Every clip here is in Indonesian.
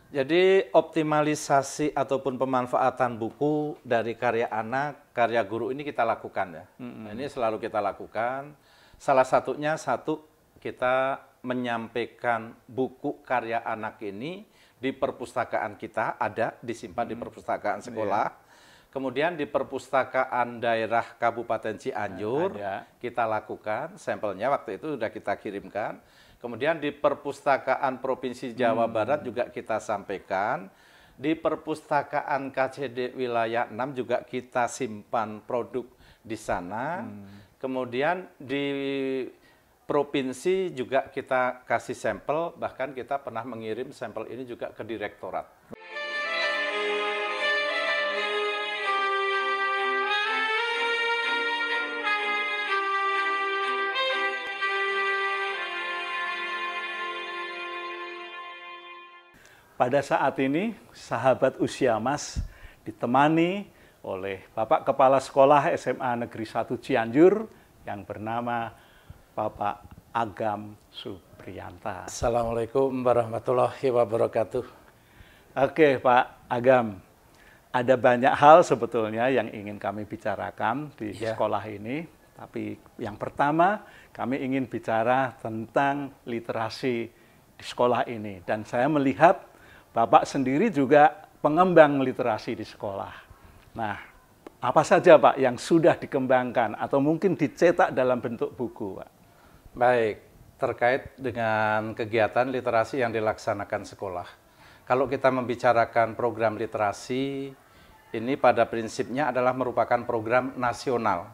Jadi optimalisasi ataupun pemanfaatan buku dari karya anak, karya guru ini kita lakukan ya. Nah, ini selalu kita lakukan. Salah satunya kita menyampaikan buku karya anak ini di perpustakaan kita, ada disimpan di perpustakaan sekolah. Kemudian di perpustakaan daerah Kabupaten Cianjur kita lakukan, sampelnya waktu itu sudah kita kirimkan. Kemudian di perpustakaan Provinsi Jawa Barat juga kita sampaikan. Di perpustakaan KCD wilayah 6 juga kita simpan produk di sana. Kemudian di provinsi juga kita kasih sampel, bahkan kita pernah mengirim sampel ini juga ke direktorat. Pada saat ini, sahabat usia Mas ditemani oleh Bapak Kepala Sekolah SMA Negeri 1 Cianjur yang bernama Bapak Agam Supriyanta. Assalamualaikum warahmatullahi wabarakatuh. Oke Pak Agam, ada banyak hal sebetulnya yang ingin kami bicarakan di sekolah ini. Tapi yang pertama, kami ingin bicara tentang literasi di sekolah ini. Dan saya melihat Bapak sendiri juga pengembang literasi di sekolah. Nah, apa saja Pak yang sudah dikembangkan atau mungkin dicetak dalam bentuk buku, Pak? Baik, terkait dengan kegiatan literasi yang dilaksanakan sekolah. Kalau kita membicarakan program literasi, ini pada prinsipnya adalah merupakan program nasional.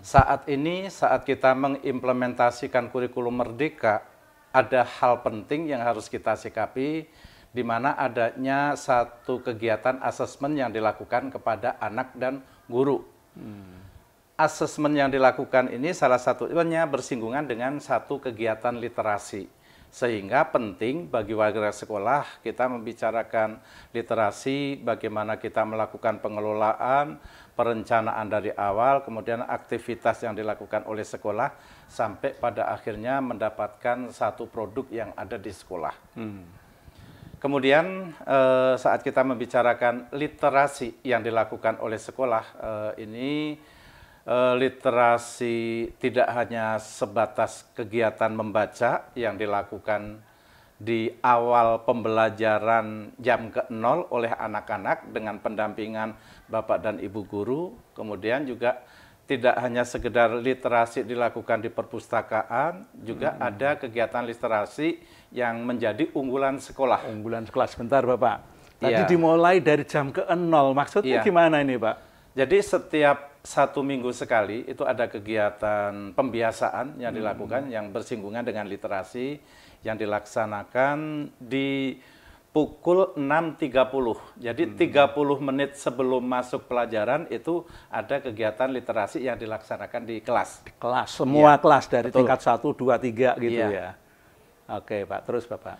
Saat ini, saat kita mengimplementasikan kurikulum Merdeka, ada hal penting yang harus kita sikapi, di mana adanya satu kegiatan asesmen yang dilakukan kepada anak dan guru. Asesmen yang dilakukan ini salah satunya bersinggungan dengan satu kegiatan literasi. Sehingga penting bagi warga sekolah kita membicarakan literasi, bagaimana kita melakukan pengelolaan, perencanaan dari awal, kemudian aktivitas yang dilakukan oleh sekolah, sampai pada akhirnya mendapatkan satu produk yang ada di sekolah. Kemudian saat kita membicarakan literasi yang dilakukan oleh sekolah, ini literasi tidak hanya sebatas kegiatan membaca yang dilakukan di awal pembelajaran jam ke-0 oleh anak-anak dengan pendampingan Bapak dan Ibu guru, kemudian juga tidak hanya sekedar literasi dilakukan di perpustakaan, juga ada kegiatan literasi yang menjadi unggulan sekolah. Unggulan sekolah, sebentar Bapak. Tadi dimulai dari jam ke-0, maksudnya gimana ini Pak? Jadi setiap 1 minggu sekali itu ada kegiatan pembiasaan yang dilakukan yang bersinggungan dengan literasi yang dilaksanakan di pukul 6.30. Jadi 30 menit sebelum masuk pelajaran itu ada kegiatan literasi yang dilaksanakan di kelas. Di kelas, semua kelas dari tingkat 1, 2, 3 gitu ya. Oke Pak, terus Bapak.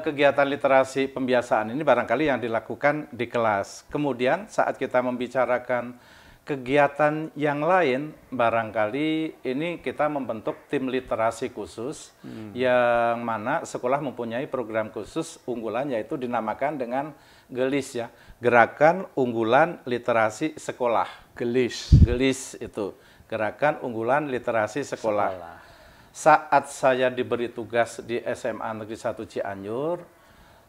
Kegiatan literasi pembiasaan ini barangkali yang dilakukan di kelas. Kemudian saat kita membicarakan kegiatan yang lain, barangkali ini kita membentuk tim literasi khusus yang mana sekolah mempunyai program khusus unggulan, yaitu dinamakan dengan GELIS ya, Gerakan Unggulan Literasi Sekolah. GELIS itu, Gerakan Unggulan Literasi Sekolah. Saat saya diberi tugas di SMA Negeri 1 Cianjur,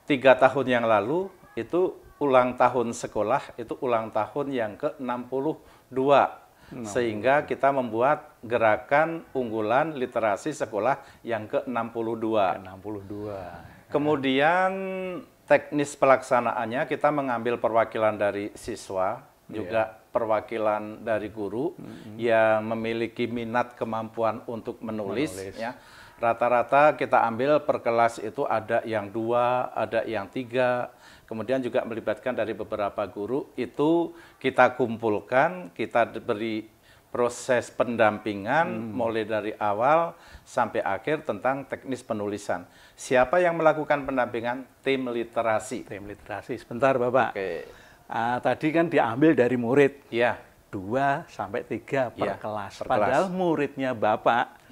3 tahun yang lalu, itu ulang tahun sekolah, itu ulang tahun yang ke-62. Sehingga kita membuat gerakan unggulan literasi sekolah yang ke-62. Kemudian teknis pelaksanaannya kita mengambil perwakilan dari siswa, juga perwakilan dari guru yang memiliki minat kemampuan untuk menulis. Ya. Rata-rata kita ambil per kelas itu ada yang 2, ada yang 3, kemudian juga melibatkan dari beberapa guru, itu kita kumpulkan, kita beri proses pendampingan mulai dari awal sampai akhir tentang teknis penulisan. Siapa yang melakukan pendampingan? Tim literasi. Tim literasi, sebentar Bapak. Tadi kan diambil dari murid. 2 sampai 3 per kelas. Padahal muridnya Bapak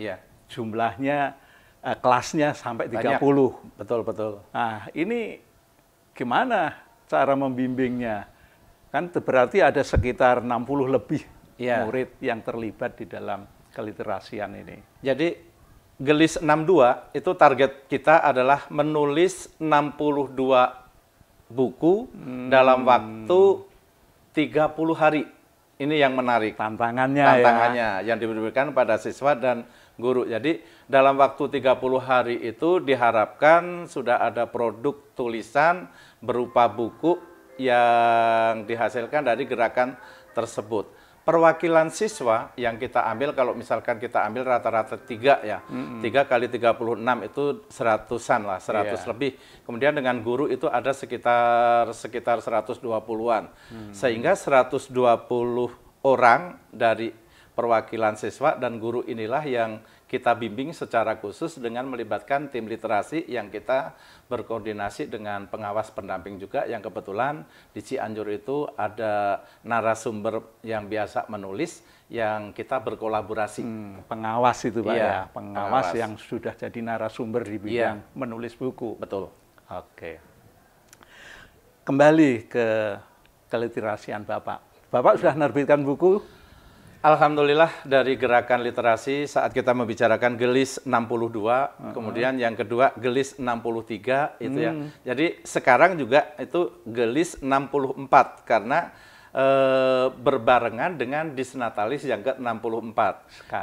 jumlahnya kelasnya sampai 30. Betul. Nah, ini gimana cara membimbingnya? Kan berarti ada sekitar 60 lebih murid yang terlibat di dalam keliterasian ini. Jadi Gelis 62 itu target kita adalah menulis 62 buku dalam waktu 30 hari. Ini yang menarik. Tantangannya yang diberikan pada siswa dan guru. Jadi dalam waktu 30 hari itu diharapkan sudah ada produk tulisan berupa buku yang dihasilkan dari gerakan tersebut. Perwakilan siswa yang kita ambil, kalau misalkan kita ambil rata-rata 3 ya, 3 kali 36 itu 100-an lah, 100 lebih. Kemudian dengan guru itu ada sekitar 120-an. Sehingga 120 orang dari perwakilan siswa dan guru inilah yang kita bimbing secara khusus dengan melibatkan tim literasi yang kita berkoordinasi dengan pengawas pendamping juga, yang kebetulan di Cianjur itu ada narasumber yang biasa menulis yang kita berkolaborasi. Pengawas itu Pak ya, pengawas yang sudah jadi narasumber di bidang menulis buku. Betul. Oke. Kembali ke keliterasian Bapak. Bapak sudah menerbitkan buku? Alhamdulillah dari gerakan literasi saat kita membicarakan Gelis 62, kemudian yang kedua Gelis 63 itu ya. Jadi sekarang juga itu Gelis 64 karena berbarengan dengan Disnatalis yang ke-64.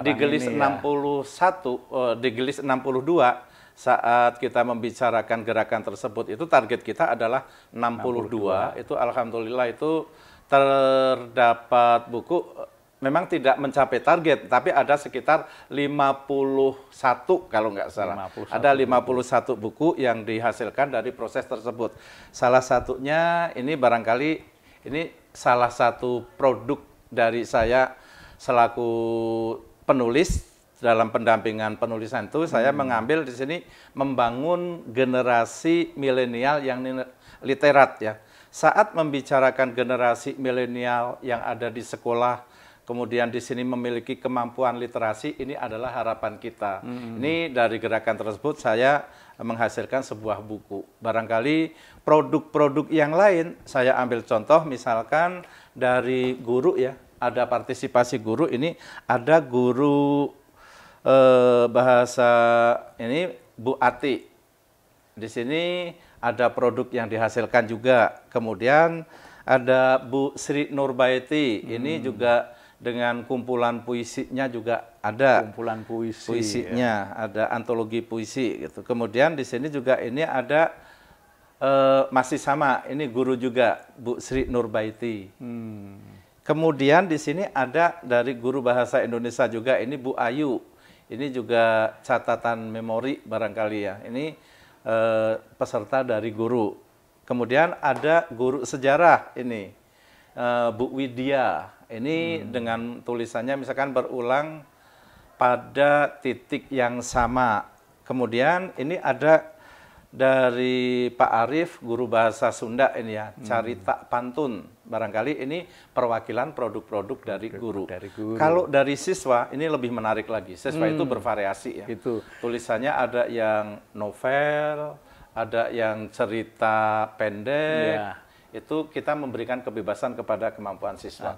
Di Gelis 61, di Gelis 62 saat kita membicarakan gerakan tersebut itu target kita adalah 62. Itu alhamdulillah itu terdapat buku. Memang tidak mencapai target, tapi ada sekitar 51 kalau nggak salah. Ada 51 buku yang dihasilkan dari proses tersebut. Salah satunya ini barangkali ini salah satu produk dari saya selaku penulis dalam pendampingan penulisan itu. Saya mengambil di sini membangun generasi milenial yang literat ya. Saat membicarakan generasi milenial yang ada di sekolah, kemudian di sini memiliki kemampuan literasi, ini adalah harapan kita. Ini dari gerakan tersebut saya menghasilkan sebuah buku. Barangkali produk-produk yang lain, saya ambil contoh misalkan dari guru ya, ada partisipasi guru, ini ada guru bahasa ini Bu Ati. Di sini ada produk yang dihasilkan juga. Kemudian ada Bu Sri Nurbaiti, ini juga dengan kumpulan puisinya juga ada. Kumpulan puisinya, ada antologi puisi gitu. Kemudian di sini juga ini ada masih sama, ini guru juga Bu Sri Nurbaiti. Kemudian di sini ada dari guru bahasa Indonesia juga, ini Bu Ayu. Ini juga catatan memori barangkali ya. Ini peserta dari guru. Kemudian ada guru sejarah ini, Bu Widya. Ini dengan tulisannya misalkan berulang pada titik yang sama. Kemudian ini ada dari Pak Arif, guru bahasa Sunda ini ya, Carita Pantun. Barangkali ini perwakilan produk-produk dari guru. Kalau dari siswa, ini lebih menarik lagi. Siswa itu bervariasi ya. Tulisannya ada yang novel, ada yang cerita pendek. Itu kita memberikan kebebasan kepada kemampuan siswa.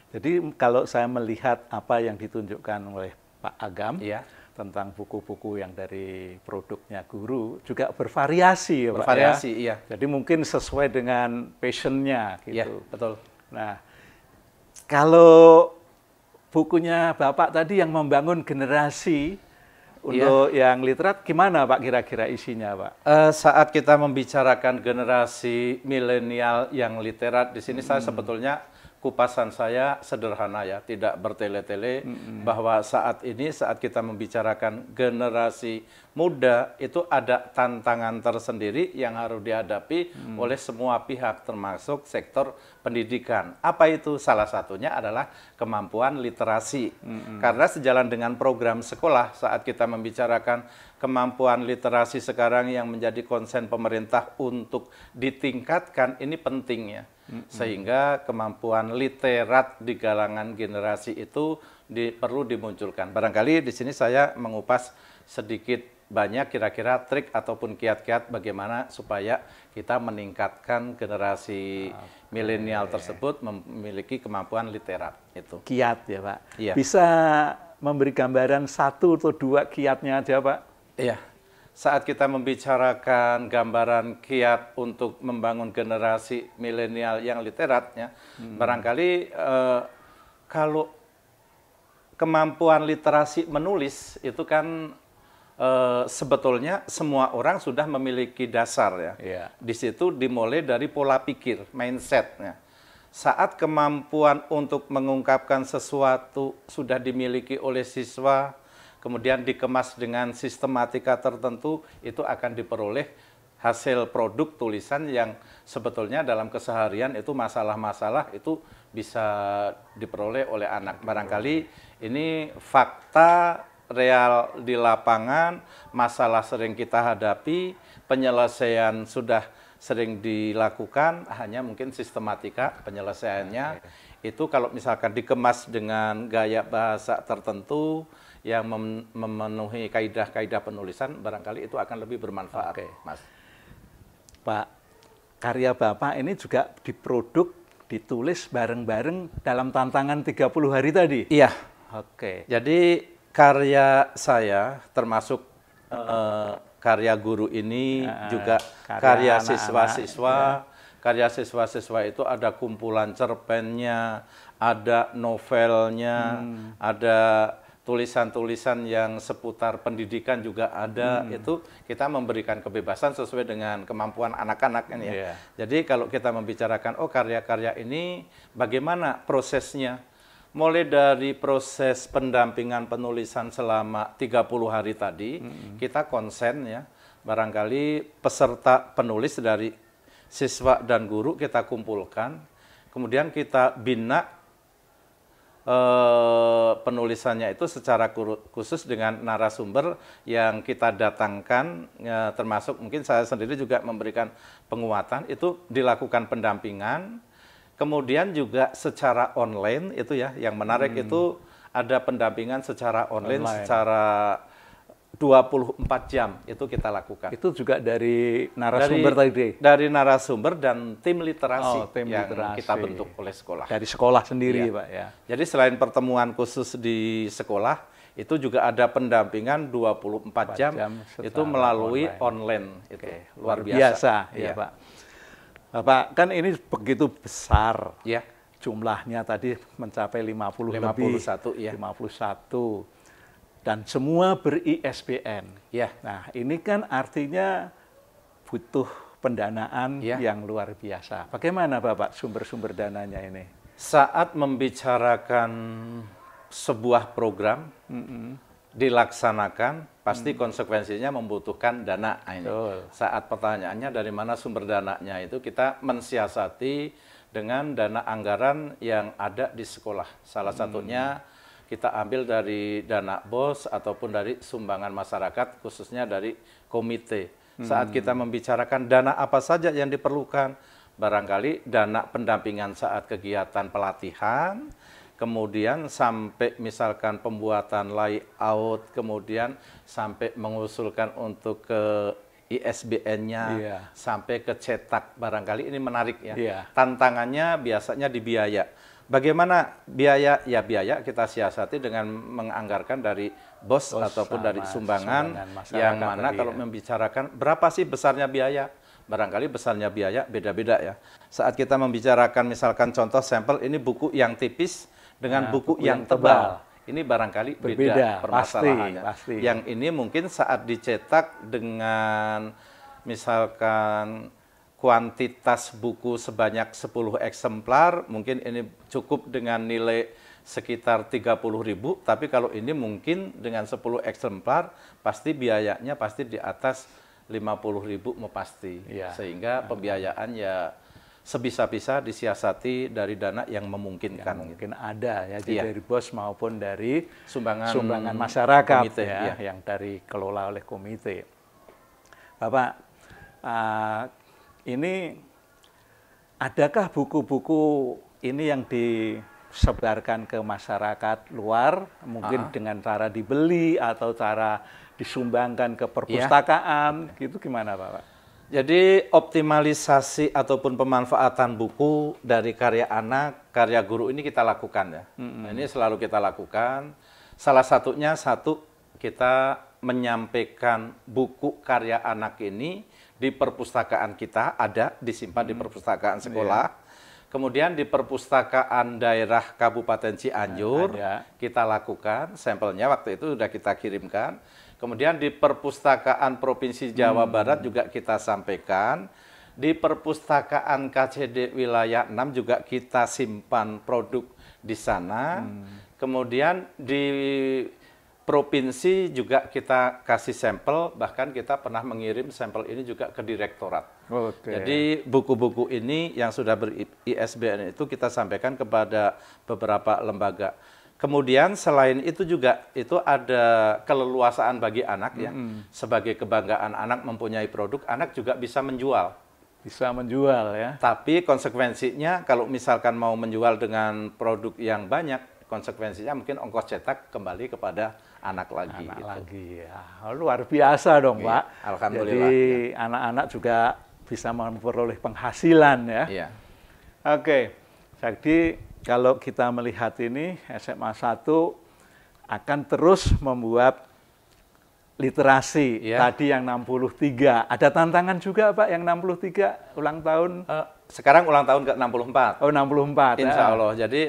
Jadi kalau saya melihat apa yang ditunjukkan oleh Pak Agam tentang buku-buku yang dari produknya guru juga bervariasi ya Pak ya. Iya. Jadi mungkin sesuai dengan passionnya gitu. Iya, betul. Nah, kalau bukunya Bapak tadi yang membangun generasi untuk yang literat, gimana Pak kira-kira isinya Pak? Saat kita membicarakan generasi milenial yang literat, di sini saya sebetulnya kupasan saya sederhana ya, tidak bertele-tele, bahwa saat ini saat kita membicarakan generasi muda itu ada tantangan tersendiri yang harus dihadapi oleh semua pihak termasuk sektor pendidikan. Apa itu? Salah satunya adalah kemampuan literasi. Karena sejalan dengan program sekolah saat kita membicarakan kemampuan literasi sekarang yang menjadi konsen pemerintah untuk ditingkatkan, ini pentingnya. Sehingga kemampuan literat di kalangan generasi itu perlu dimunculkan. Barangkali di sini saya mengupas sedikit banyak kira-kira trik ataupun kiat-kiat bagaimana supaya kita meningkatkan generasi milenial tersebut memiliki kemampuan literat itu. Kiat ya Pak. Iya. Bisa memberi gambaran 1 atau 2 kiatnya aja Pak? Iya. Saat kita membicarakan gambaran kiat untuk membangun generasi milenial yang literatnya, barangkali kalau kemampuan literasi menulis itu kan sebetulnya semua orang sudah memiliki dasar ya. Iya. Di situ dimulai dari pola pikir, mindsetnya. Saat kemampuan untuk mengungkapkan sesuatu sudah dimiliki oleh siswa, kemudian dikemas dengan sistematika tertentu, itu akan diperoleh hasil produk tulisan yang sebetulnya dalam keseharian itu masalah-masalah itu bisa diperoleh oleh anak. Barangkali ini fakta real di lapangan, masalah sering kita hadapi, penyelesaian sudah sering dilakukan, hanya mungkin sistematika penyelesaiannya itu kalau misalkan dikemas dengan gaya bahasa tertentu yang memenuhi kaidah-kaidah penulisan, barangkali itu akan lebih bermanfaat, Mas. Pak, karya Bapak ini juga diproduk, ditulis bareng-bareng dalam tantangan 30 hari tadi? Iya. Oke. Jadi karya saya termasuk karya guru ini juga karya siswa-siswa. Karya siswa-siswa itu ada kumpulan cerpennya, ada novelnya, ada tulisan-tulisan yang seputar pendidikan juga ada. Itu kita memberikan kebebasan sesuai dengan kemampuan anak-anak ini ya. Jadi kalau kita membicarakan karya-karya ini bagaimana prosesnya? Mulai dari proses pendampingan penulisan selama 30 hari tadi, kita konsen ya, barangkali peserta penulis dari siswa dan guru kita kumpulkan, kemudian kita bina penulisannya itu secara khusus dengan narasumber yang kita datangkan, termasuk mungkin saya sendiri juga memberikan penguatan, itu dilakukan pendampingan. Kemudian juga secara online itu ya, yang menarik itu ada pendampingan secara online. Secara 24 jam itu kita lakukan. Itu juga dari narasumber tadi? Dari narasumber dan tim literasi yang literasi kita bentuk oleh sekolah. Dari sekolah sendiri Pak ya? Jadi selain pertemuan khusus di sekolah, itu juga ada pendampingan 24 jam itu melalui online. Itu luar biasa. Ya Pak. Bapak, kan ini begitu besar ya. Jumlahnya tadi mencapai 51 ya. 51. Dan semua ber-ISBN. Ya. Nah, ini kan artinya butuh pendanaan yang luar biasa. Bagaimana Bapak sumber-sumber dananya ini? Saat membicarakan sebuah program dilaksanakan, pasti konsekuensinya membutuhkan dana. Ini. Saat pertanyaannya dari mana sumber dananya itu, kita mensiasati dengan dana anggaran yang ada di sekolah. Salah satunya kita ambil dari dana BOS ataupun dari sumbangan masyarakat, khususnya dari komite. Saat kita membicarakan dana apa saja yang diperlukan, barangkali dana pendampingan saat kegiatan pelatihan, kemudian sampai misalkan pembuatan layout, kemudian sampai mengusulkan untuk ke ISBN-nya, sampai ke cetak, barangkali ini menarik ya. Tantangannya biasanya di biaya. Bagaimana biaya? Ya biaya kita siasati dengan menganggarkan dari BOS ataupun dari sumbangan yang mana kalau membicarakan berapa sih besarnya biaya? Barangkali besarnya biaya beda-beda ya. Saat kita membicarakan misalkan contoh sampel, ini buku yang tipis dengan buku yang tebal. Ini barangkali beda permasalahannya. Pasti. Yang ini mungkin saat dicetak dengan misalkan kuantitas buku sebanyak 10 eksemplar, mungkin ini cukup dengan nilai sekitar 30.000, tapi kalau ini mungkin dengan 10 eksemplar, pasti biayanya pasti di atas 50.000 mau pasti. Sehingga pembiayaan ya sebisa-bisa disiasati dari dana yang memungkinkan. Yang mungkin ada ya, dari BOS maupun dari sumbangan masyarakat komite, yang dari kelola oleh komite. Bapak, ini adakah buku-buku ini yang sebarkan ke masyarakat luar, mungkin dengan cara dibeli atau cara disumbangkan ke perpustakaan, gitu gimana Pak? Jadi optimalisasi ataupun pemanfaatan buku dari karya anak, karya guru ini kita lakukan ya. Ini selalu kita lakukan. Salah satunya kita menyampaikan buku karya anak ini di perpustakaan kita, ada disimpan di perpustakaan sekolah. Kemudian di perpustakaan daerah Kabupaten Cianjur kita lakukan, sampelnya waktu itu sudah kita kirimkan. Kemudian di perpustakaan Provinsi Jawa Barat juga kita sampaikan. Di perpustakaan KCD wilayah 6 juga kita simpan produk di sana. Kemudian di provinsi juga kita kasih sampel, bahkan kita pernah mengirim sampel ini juga ke direktorat. Jadi buku-buku ini yang sudah ber-ISBN itu kita sampaikan kepada beberapa lembaga. Kemudian selain itu juga itu ada keleluasaan bagi anak ya. Sebagai kebanggaan anak mempunyai produk, anak juga bisa menjual. Bisa menjual ya. Tapi konsekuensinya kalau misalkan mau menjual dengan produk yang banyak, konsekuensinya mungkin ongkos cetak kembali kepada anak lagi. Ya. Luar biasa dong Pak. Alhamdulillah. Jadi anak-anak juga bisa memperoleh penghasilan ya. Iya. Oke, jadi kalau kita melihat ini, SMA 1 akan terus membuat literasi. Tadi yang 63. Ada tantangan juga Pak yang 63 ulang tahun? Sekarang ulang tahun ke-64. Oh 64. Insya Allah. Jadi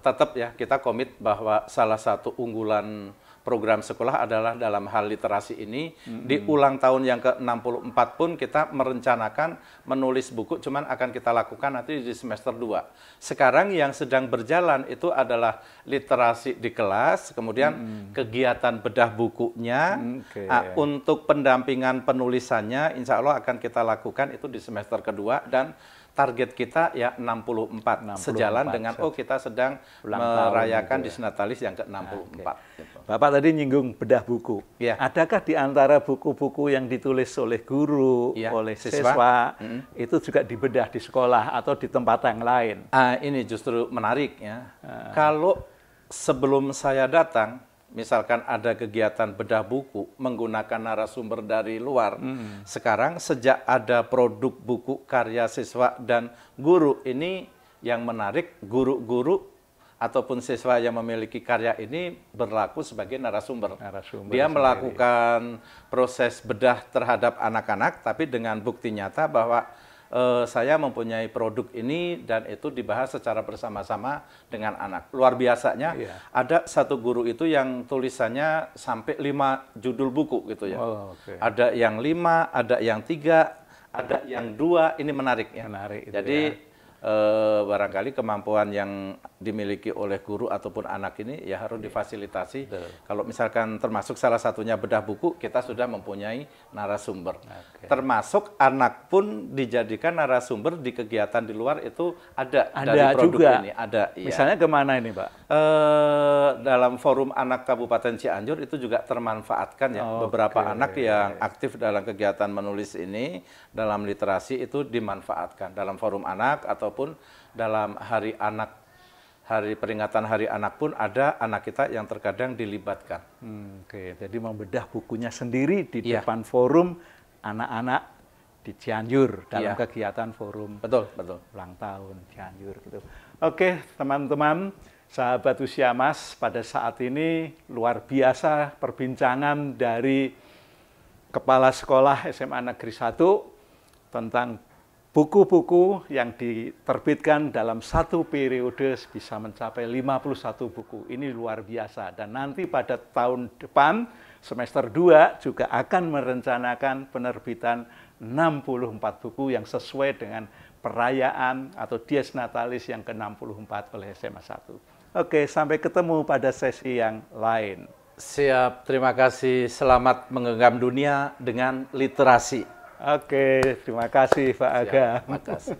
tetap ya kita komit bahwa salah satu unggulan program sekolah adalah dalam hal literasi ini. Di ulang tahun yang ke-64 pun kita merencanakan menulis buku, cuman akan kita lakukan nanti di semester 2. Sekarang yang sedang berjalan itu adalah literasi di kelas, kemudian kegiatan bedah bukunya. Untuk pendampingan penulisannya, insya Allah akan kita lakukan itu di semester kedua, dan target kita ya 64 sejalan dengan kita sedang merayakan Disnatalis yang ke-64. Gitu. Bapak tadi nyinggung bedah buku. Adakah di antara buku-buku yang ditulis oleh guru, oleh siswa, itu juga dibedah di sekolah atau di tempat yang lain? Ini justru menarik ya. Kalau sebelum saya datang, misalkan ada kegiatan bedah buku menggunakan narasumber dari luar. Sekarang sejak ada produk buku karya siswa dan guru, ini yang menarik, guru-guru ataupun siswa yang memiliki karya ini berlaku sebagai narasumber. Dia melakukan proses bedah terhadap anak-anak, tapi dengan bukti nyata bahwa saya mempunyai produk ini dan itu dibahas secara bersama-sama dengan anak. Luar biasanya, ada satu guru itu yang tulisannya sampai 5 judul buku gitu ya. Ada yang 5, ada yang 3, ada yang 2, ini menarik ya. Jadi barangkali kemampuan yang dimiliki oleh guru ataupun anak ini ya harus difasilitasi. Kalau misalkan termasuk salah satunya bedah buku, kita sudah mempunyai narasumber. Termasuk anak pun dijadikan narasumber di kegiatan di luar itu ada dari produk juga. Ini. Ada. Misalnya kemana ini Pak? Dalam forum anak Kabupaten Cianjur itu juga termanfaatkan ya. Beberapa anak yang aktif dalam kegiatan menulis ini, dalam literasi itu dimanfaatkan dalam forum anak ataupun dalam hari anak. Hari peringatan Hari Anak pun ada anak kita yang terkadang dilibatkan. Jadi membedah bukunya sendiri di depan forum anak-anak di Cianjur dalam kegiatan forum ulang tahun Cianjur gitu. Oke, teman-teman, sahabat Usia Emas, pada saat ini luar biasa perbincangan dari Kepala Sekolah SMA Negeri 1 tentang buku-buku yang diterbitkan dalam satu periode bisa mencapai 51 buku. Ini luar biasa. Dan nanti pada tahun depan, semester 2 juga akan merencanakan penerbitan 64 buku yang sesuai dengan perayaan atau Dies Natalis yang ke-64 oleh SMA 1. Oke, sampai ketemu pada sesi yang lain. Siap, terima kasih. Selamat menggenggam dunia dengan literasi. Oke, terima kasih Pak Agam. Terima kasih.